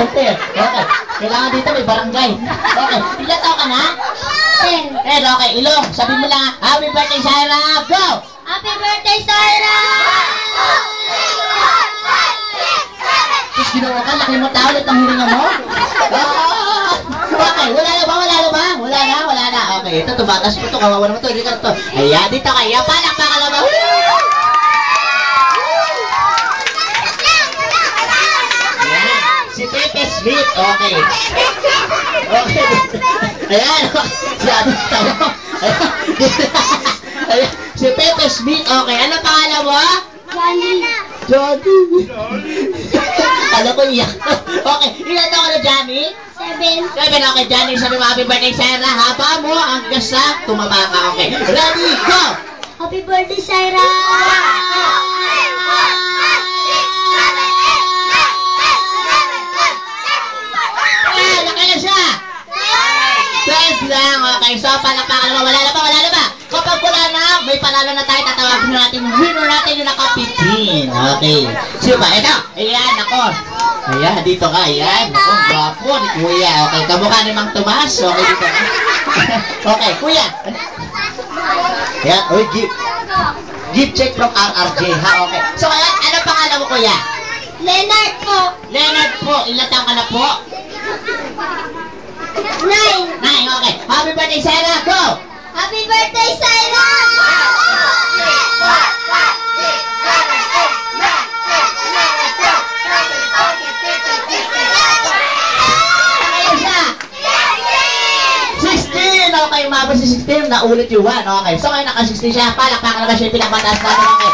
estudyante. Okay. Kailangan dito may barangay. Okay. Ilan taon ka na? 10. Okay. Ilong. Sabi mo lang, happy birthday, Syra. Go! Happy birthday, Syra! Tapos ginawa ka, laki mo tao ulit ang hininga mo? Okay, wala na ba? Wala na. Okay, ito, tumatas po ito, kawawa naman ito, hindi ka ito. Ayan, dito kayo, palakpakan naman. Ayan, si Pepe Smith, okay. Okay, ayan, si Adit Tawo. Ayan, si Pepe Smith, okay, ano pangalan mo? Johnny. Alam ko iyak. Okay, ilan taon ka na, Johnny? 7. Okay, Johnny, sabi mo happy birthday, Syra. Haba mo hanggang sa tumaba ka. Okay, ready, go! Happy birthday, Syra! Laki na siya! 12 lang, okay. So, palakpakan naman. Wala na ba? Kapag wala na, may panalo na tayo. Tatawagin na natin yung winner natin yung naka-15. Okay. Sino ba? Ito. Ayan, ako. Ayan, dito ka. Ayan. Ako, gwapo ni Kuya. Okay, kamukha ni Mang Tomas. Okay, dito ka. Okay, Kuya. Ayan, oy, gift check from RRJ, ha? Okay. So, ano pangalan mo, Kuya? Leonard po. Leonard po. Ilan taon ka na po? 9. 9, okay. Happy birthday, Syra. Go! Happy birthday, Syra! Ayun siya. 16! Okay, umabot si 16. Naulit yung 1. Okay. So, ngayon naka-16 siya. Palakpakan naman siya yung pinakmataas natin. Okay.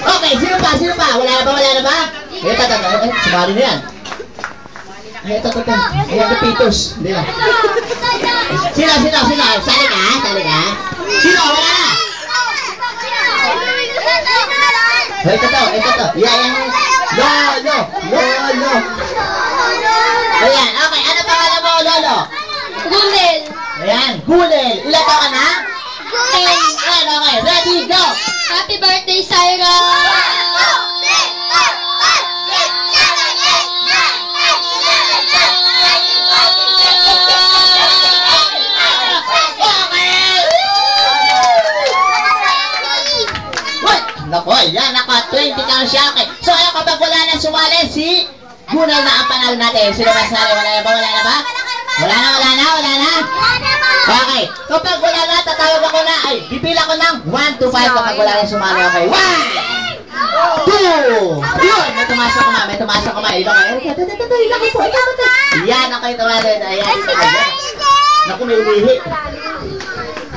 Okay, sino pa? Wala na ba? Ito. Sumali na yan. Ito. Ayan, kapitos. Hindi na. Sino? Sali ka? Sino? Wala na. Ito. Yan. Lolo. Ayan, okay. Ano pangalan mo, Lolo? Gulel. Ayan, Gulel. Ilan taon ka na? 10. Ayan, okay. Ready, go! Happy birthday, Syra! Nako, yan, 20 ka na siya. Okay. So, ayun, kapag wala nang sumali, si Gunay na ang panalo natin. Sino ba sali? Wala na ba? Wala na. Okay. Kapag wala na, tatawag ako na. Ay, bipila ko ng 1 to 5 kapag wala nang sumali. Okay. 1, 2. Yun, may tumasok ka ma. Ilang ko po. Yan, ako yung tumasok. Ayan. Naku, may umihi.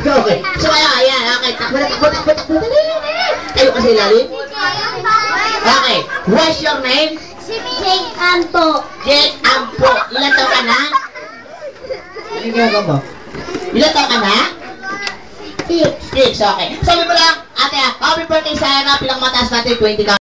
Okay. So, ayan. Okay. Takbo. Kayo kasi lalim? Okay. What's your name? Jake Ampo. Jake Ampo. Ilan taon ka na? Ano ginagawa mo? Ilan taon ka na? 6. Okay. Sabi mo lang, ate, happy birthday, Syra. Pinakmataas natin, 20 ka.